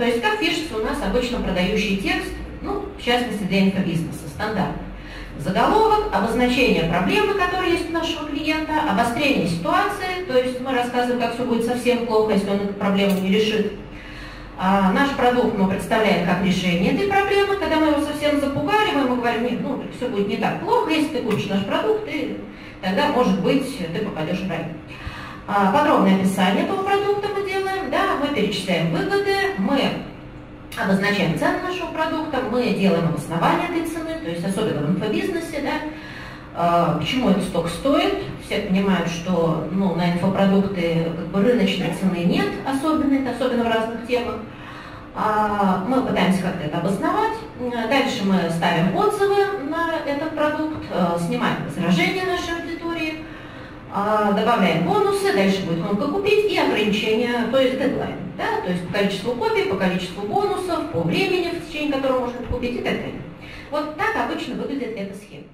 То есть как пишется у нас обычно продающий текст, ну, в частности для инфобизнеса, стандарт. Заголовок, обозначение проблемы, которая есть у нашего клиента, обострение ситуации, то есть мы рассказываем, как все будет совсем плохо, если он эту проблему не решит. Наш продукт мы представляем как решение этой проблемы. Когда мы его совсем запугали, мы ему говорим: нет, ну, все будет не так плохо, если ты купишь наш продукт, и тогда, может быть, ты попадешь в рай. Подробное описание этого продукта мы делаем, да, мы перечисляем выгоды, мы обозначаем цену нашего продукта, мы делаем обоснование этой цены, то есть особенно в инфобизнесе, да, почему этот сток стоит. Все понимают, что, ну, на инфопродукты как бы рыночной цены нет особенной, особенно в разных темах. Мы пытаемся как-то это обосновать. Дальше мы ставим отзывы на этот продукт, снимаем возражения нашей аудитории, добавляем бонусы, дальше будет кнопка «Купить» и ограничения, то есть дедлайн, да, то есть по количеству копий, по количеству бонусов, по времени, в течение которого можно купить и так далее. Вот так обычно выглядит эта схема.